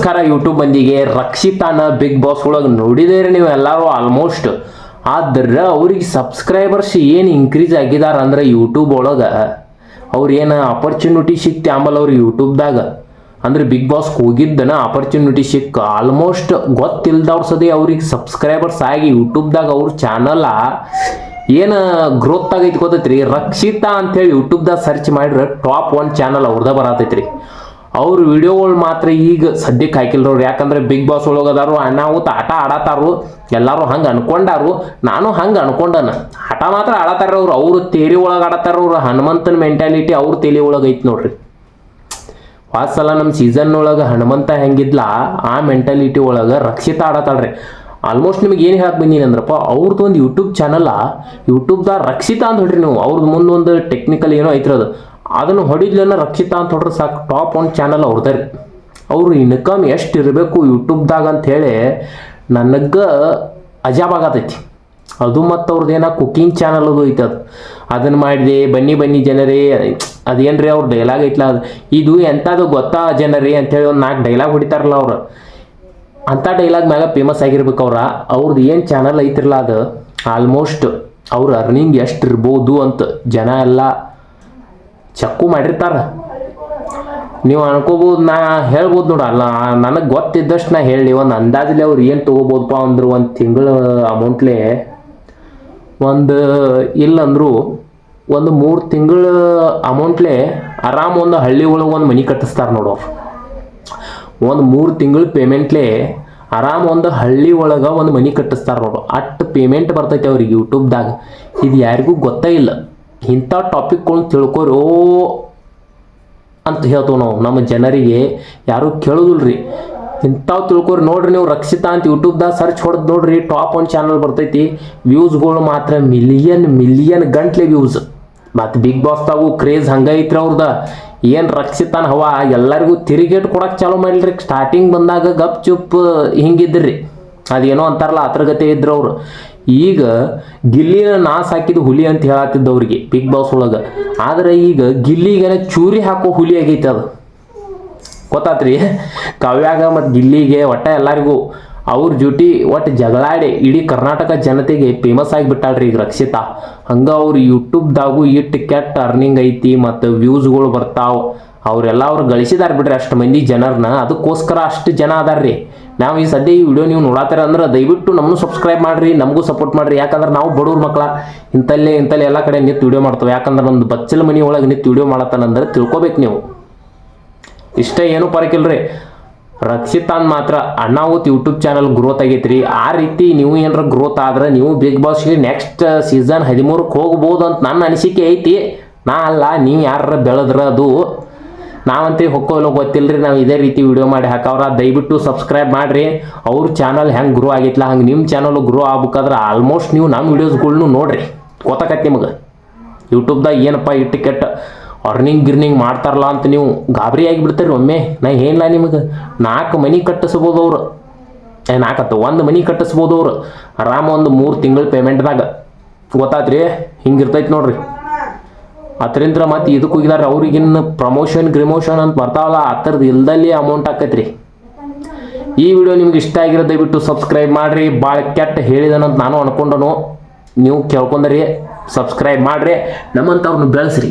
ನಮಸ್ಕಾರ ಯೂಟ್ಯೂಬ್ ಮಂದಿಗೆ. ರಕ್ಷಿತಾನ big boss ಒಳಗೆ ನೋಡಿದೇರಿ ನೀವು ಎಲ್ಲರೂ ಆಲ್ಮೋಸ್ಟ್. ಆದ್ರೆ ಅವ್ರಿಗೆ ಸಬ್ಸ್ಕ್ರೈಬರ್ಸ್ ಏನು ಇನ್ಕ್ರೀಸ್ ಆಗಿದಾರ ಅಂದ್ರೆ ಯೂಟ್ಯೂಬ್ ಒಳಗೆ ಅವ್ರು ಏನು ಅಪರ್ಚುನಿಟಿ ಸಿಕ್ತಿ ಆಮೇಲೆ ಅವ್ರು ಯೂಟ್ಯೂಬ್ದಾಗ ಅಂದ್ರೆ ಬಿಗ್ ಬಾಸ್ ಹೋಗಿದ್ದನ ಅಪರ್ಚುನಿಟಿ ಸಿಕ್ಕ ಆಲ್ಮೋಸ್ಟ್ ಗೊತ್ತಿಲ್ದವ್ರ ಸದಿ ಅವ್ರಿಗೆ ಸಬ್ಸ್ಕ್ರೈಬರ್ಸ್ ಆಗಿ ಯೂಟ್ಯೂಬ್ದಾಗ ಅವ್ರ ಚಾನಲ್ ಏನು ಗ್ರೋತ್ ಆಗೈತಿ ಗೊತ್ತೈತ್ರಿ. ರಕ್ಷಿತಾ ಅಂತೇಳಿ ಯೂಟ್ಯೂಬ್ದಾಗ ಸರ್ಚ್ ಮಾಡಿದ್ರೆ ಟಾಪ್ 1 ಚಾನಲ್ ಅವ್ರದ ಬರತೈತ್ರಿ. ಅವ್ರ ವಿಡಿಯೋಗಳು ಮಾತ್ರ ಈಗ ಸದ್ಯಕ್ಕೆ ಹಾಕಿಲ್ರವ್ರು, ಯಾಕಂದ್ರೆ ಬಿಗ್ ಬಾಸ್ ಒಳಗದಾರು ಅನಾಹುತ ಆಟ ಆಡತಾರು, ಎಲ್ಲರೂ ಹಂಗೆ ಅನ್ಕೊಂಡಾರು, ನಾನು ಹಂಗೆ ಅನ್ಕೊಂಡನ. ಆಟ ಮಾತ್ರ ಆಡತಾರ ಅವ್ರು ತೇಲಿ ಒಳಗೆ ಆಡತಾರ. ಅವ್ರು ಹನುಮಂತನ ಮೆಂಟಾಲಿಟಿ ಅವ್ರ ತೇಲಿ ಒಳಗೆ ಐತಿ ನೋಡ್ರಿ. ವಾದ ಸಲ ನಮ್ಮ ಸೀಸನ್ ಒಳಗೆ ಹನುಮಂತ ಹೆಂಗಿದ್ಲ ಆ ಮೆಂಟಾಲಿಟಿ ಒಳಗೆ ರಕ್ಷಿತಾ ಆಡತಾಳ್ರಿ. ಆಲ್ಮೋಸ್ಟ್ ನಿಮಗೆ ಏನು ಹೇಳಕ್ ಬಂದೀನಿ ಅಂದ್ರಪ್ಪ, ಅವ್ರದ್ದು ಒಂದು ಯೂಟ್ಯೂಬ್ ಚಾನಲ್ ಯೂಟ್ಯೂಬ್ದಾಗ ರಕ್ಷಿತಾ ಅಂತ ಹೊಡ್ರಿ ನೀವು. ಅವ್ರದ್ದು ಮುಂದೊಂದು ಟೆಕ್ನಿಕಲ್ ಏನೋ ಐತಿರೋದು, ಅದನ್ನು ಹೊಡಿದ್ಲೇನ ರಕ್ಷಿತಾ ಅಂತ ಹೊಡ್ರಿ ಸಾಕು, ಟಾಪ್ 1 ಚಾನಲ್ ಅವ್ರದ್ರಿ. ಅವ್ರು ಇನ್ಕಮ್ ಎಷ್ಟು ಇರಬೇಕು ಯೂಟ್ಯೂಬ್ದಾಗ ಅಂತ ಹೇಳಿ ನನಗೆ ಅಜಾಬ್ ಆಗತೈತಿ. ಅದು ಮತ್ತು ಅವ್ರದ್ದು ಏನೋ ಕುಕಿಂಗ್ ಚಾನಲ್ ಅದು ಐತೆ, ಅದನ್ನು ಮಾಡಿದೆ ಬನ್ನಿ ಬನ್ನಿ ಜನರೇ ಅದೇನ್ರಿ ಅವ್ರ ಡೈಲಾಗ್ ಐತ್ಲ, ಅದು ಇದು ಎಂಥದ್ದು ಗೊತ್ತಾ ಜನರೇ ಅಂತೇಳಿ ಒಂದು 4 ಡೈಲಾಗ್ ಹೊಡಿತಾರಲ್ಲ ಅವ್ರು. ಅಂಥ ಡೈಲಾಗ್ ಮ್ಯಾಗ ಫೇಮಸ್ ಆಗಿರ್ಬೇಕು ಅವ್ರದ್ದು ಏನು ಚಾನಲ್ ಐತಿರಲ್ಲ ಅದು ಆಲ್ಮೋಸ್ಟ್ ಅವ್ರ ಅರ್ನಿಂಗ್ ಎಷ್ಟು ಇರ್ಬೋದು ಅಂತ ಜನ ಎಲ್ಲ ಚೆಕ್ಕು ಮಾಡಿರ್ತಾರ. ನೀವು ಅನ್ಕೋಬೋದು, ನಾ ಹೇಳ್ಬೋದು ನೋಡಲ್ಲ, ನನಗೆ ಗೊತ್ತಿದ್ದಷ್ಟು ನಾ ಹೇಳಿ ಒಂದು ಅಂದಾಜಲ್ಲಿ ಅವ್ರು ಏನು ತೊಗೋಬೋದಪ್ಪ ಅಂದ್ರೆ ಒಂದು ತಿಂಗಳ ಅಮೌಂಟ್ಲೆ ಒಂದು ಇಲ್ಲಂದ್ರು ಒಂದು 3 ತಿಂಗಳ ಅಮೌಂಟ್ಲೆ ಆರಾಮ್ ಒಂದು ಹಳ್ಳಿ ಒಳಗೆ ಒಂದು ಮನೆ ಕಟ್ಟಿಸ್ತಾರೆ ನೋಡೋರು. ಒಂದು 3 ತಿಂಗಳ ಪೇಮೆಂಟ್ಲೆ ಆರಾಮ್ ಒಂದು ಹಳ್ಳಿ ಒಳಗೆ ಒಂದು ಮನೆ ಕಟ್ಟಿಸ್ತಾರೆ ನೋಡು. ಅಷ್ಟು ಪೇಮೆಂಟ್ ಬರ್ತೈತೆ ಅವ್ರಿಗೆ ಯೂಟ್ಯೂಬ್ದಾಗ. ಇದು ಯಾರಿಗೂ ಗೊತ್ತೇ ಇಲ್ಲ. ಇಂಥ ಟಾಪಿಕ್ಗಳನ್ನ ತಿಳ್ಕೊರೋ ಅಂತ ಹೇಳ್ತೇವೆ ನಾವು ನಮ್ಮ ಜನರಿಗೆ, ಯಾರು ಕೇಳೋದಿಲ್ರಿ. ಇಂಥವು ತಿಳ್ಕೊರಿ ನೋಡ್ರಿ ನೀವು. ರಕ್ಷಿತಾ ಅಂತ ಯೂಟ್ಯೂಬ್ದಾಗ ಸರ್ಚ್ ಹೊಡೆದು ನೋಡ್ರಿ, ಟಾಪ್ 1 ಚಾನಲ್ ಬರ್ತೈತಿ. ವ್ಯೂಸ್ಗಳು ಮಾತ್ರ ಮಿಲಿಯನ್ ಗಂಟ್ಲೆ ವ್ಯೂಸ್. ಮತ್ತು ಬಿಗ್ ಬಾಸ್ದಾಗೂ ಕ್ರೇಜ್ ಹಂಗೆ ಐತ್ರಿ ಅವ್ರದ. ಏನು ರಕ್ಷಿತಾನ ಹವಾ ಎಲ್ಲರಿಗೂ ತಿರುಗೇಟ್ ಕೊಡಕ್ಕೆ ಚಾಲೂ ಮಾಡಿಲ್ರಿ. ಸ್ಟಾರ್ಟಿಂಗ್ ಬಂದಾಗ ಗಪ್ ಚುಪ್ ಹಿಂಗಿದ್ರಿ, ಅದೇನೋ ಅಂತಾರಲ್ಲ ಅತ್ರಗತೆ ಇದ್ರು ಅವ್ರು. ಈಗ ಗಿಲ್ಲಿನ ನಾಸ್ ಹಾಕಿದ ಹುಲಿ ಅಂತ ಹೇಳತ್ತಿದ್ದವ್ರಿಗೆ ಬಿಗ್ ಬಾಸ್ ಒಳಗೆ. ಆದ್ರೆ ಈಗ ಗಿಲ್ಲಿಗೆ ಚೂರಿ ಹಾಕೋ ಹುಲಿ ಆಗೈತೆ ಅದು, ಗೊತ್ತಾತ್ರಿ. ಕಾವ್ಯಾಗ ಮತ್ತು ಗಿಲ್ಲಿಗೆ ಒಟ್ಟ ಎಲ್ಲರಿಗೂ ಅವ್ರ ಜೊತೆ ಒಟ್ಟು ಜಗಳಾಡಿ ಇಡೀ ಕರ್ನಾಟಕ ಜನತೆಗೆ ಫೇಮಸ್ ಆಗಿಬಿಟ್ಟಾಳ್ರಿ ಈಗ ರಕ್ಷಿತಾ. ಹಂಗೆ ಅವ್ರು ಯೂಟ್ಯೂಬ್ದಾಗೂ ಇಟ್ಟು ಕೆಟ್ಟ ಅರ್ನಿಂಗ್ ಐತಿ ಮತ್ತು ವ್ಯೂಸ್ಗಳು ಬರ್ತಾವೆ. ಅವರೆಲ್ಲ ಅವ್ರು ಗಳಿಸಿದಾರೆ ಬಿಡ್ರಿ ಅಷ್ಟು ಮಂದಿ ಜನರನ್ನ. ಅದಕ್ಕೋಸ್ಕರ ಅಷ್ಟು ಜನ ಅದಾರ್ರಿ. ನಾವು ಈ ಸದ್ಯ ಈ ವಿಡಿಯೋ ನೀವು ನೋಡತ್ತೀರ ಅಂದ್ರೆ ದಯವಿಟ್ಟು ನಮ್ಮನ್ನು ಸಬ್ಸ್ಕ್ರೈಬ್ ಮಾಡಿರಿ, ನಮಗೂ ಸಪೋರ್ಟ್ ಮಾಡಿರಿ. ಯಾಕಂದ್ರೆ ನಾವು ಬಡವ್ರ ಮಕ್ಕಳ ಇಂಥಲ್ಲೇ ಎಲ್ಲ ಕಡೆ ನಿಂತು ವಿಡಿಯೋ ಮಾಡ್ತೇವೆ. ಯಾಕಂದ್ರೆ ನಮ್ದು ಬಚ್ಚಲ ಮನೆ ಒಳಗೆ ನಿಂತು ವಿಡಿಯೋ ಮಾಡತ್ತಾನಂದ್ರೆ ತಿಳ್ಕೊಬೇಕು ನೀವು. ಇಷ್ಟ ಏನೂ ಪರಕಿಲ್ರಿ. ರಕ್ಷಿತಾನ್ ಮಾತ್ರ ಅಣ್ಣಾವತ್ ಯೂಟ್ಯೂಬ್ ಚಾನಲ್ ಗ್ರೋತ್ ಆಗೈತ್ರಿ. ಆ ರೀತಿ ನೀವು ಏನಾರ ಗ್ರೋತ್ ಆದ್ರೆ ನೀವು ಬಿಗ್ ಬಾಸ್ಗೆ ನೆಕ್ಸ್ಟ್ ಸೀಸನ್ 13ಕ್ಕೆ ಹೋಗ್ಬೋದು ಅಂತ ನನ್ನ ಅನಿಸಿಕೆ ಐತಿ. ನಾ ಅಲ್ಲ, ನೀವು ಯಾರ ಬೆಳೆದ್ರ ಅದು ನಾವಂತೂ ಹೊಕ್ಕೋಲ್ಲ ಗೊತ್ತಿಲ್ಲರಿ. ನಾವು ಇದೇ ರೀತಿ ವಿಡಿಯೋ ಮಾಡಿ ಹಾಕವ್ರ. ದಯವಿಟ್ಟು ಸಬ್ಸ್ಕ್ರೈಬ್ ಮಾಡಿರಿ. ಅವ್ರ ಚಾನಲ್ ಹೆಂಗೆ ಗ್ರೋ ಆಗಿತ್ಲ ಹಂಗೆ ನಿಮ್ಮ ಚಾನಲ್ ಗ್ರೋ ಆಗ್ಬೇಕಾದ್ರೆ ಆಲ್ಮೋಸ್ಟ್ ನೀವು ನಮ್ಮ ವಿಡಿಯೋಸ್ಗಳ್ನು ನೋಡ್ರಿ, ಗೊತ್ತಾಕತ್ತೆ ನಿಮಗೆ. ಯೂಟ್ಯೂಬ್ದಾಗ ಏನಪ್ಪ ಇಟ್ಟು ಕೆಟ್ಟ ಗಿರ್ನಿಂಗ್ ಮಾಡ್ತಾರಲ್ಲ ಅಂತ ನೀವು ಗಾಬರಿ ಆಗಿಬಿಡ್ತೀರಿ ಒಮ್ಮೆ. ನಾ ಏನಿಲ್ಲ ನಿಮಗೆ 4 ಮನೆ ಕಟ್ಟಿಸ್ಬೋದು ಅವ್ರು. 1 ಮನೆ ಕಟ್ಟಿಸ್ಬೋದು ಅವ್ರು ಆರಾಮ ಒಂದು 3 ತಿಂಗಳ ಪೇಮೆಂಟ್ದಾಗ, ಗೊತ್ತಾತ್ರಿ. ಹಿಂಗಿರ್ತೈತಿ ನೋಡ್ರಿ. ಅದರಿಂದ ಮತ್ತೆ ಇದಕ್ಕೆ ಹೋಗಿದಾರೆ ಅವ್ರಿಗಿನ್ನ ಪ್ರಮೋಷನ್ ಅಂತ ಬರ್ತಾವಲ್ಲ, ಆ ಥರದ್ದು ಇಲ್ದಲ್ಲಿ ಅಮೌಂಟ್ ಆಕೈತ್ರಿ. ಈ ವಿಡಿಯೋ ನಿಮ್ಗೆ ಇಷ್ಟ ಆಗಿರೋ ದಯವಿಟ್ಟು ಸಬ್ಸ್ಕ್ರೈಬ್ ಮಾಡಿರಿ. ಭಾಳ ಕೆಟ್ಟ ಹೇಳಿದನಂತ ನಾನು ಅನ್ಕೊಂಡನು, ನೀವು ಕೇಳ್ಕೊಂಡ್ರಿ. ಸಬ್ಸ್ಕ್ರೈಬ್ ಮಾಡಿರಿ, ನಮ್ಮಂಥವ್ರನ್ನ ಬೆಳೆಸ್ರಿ.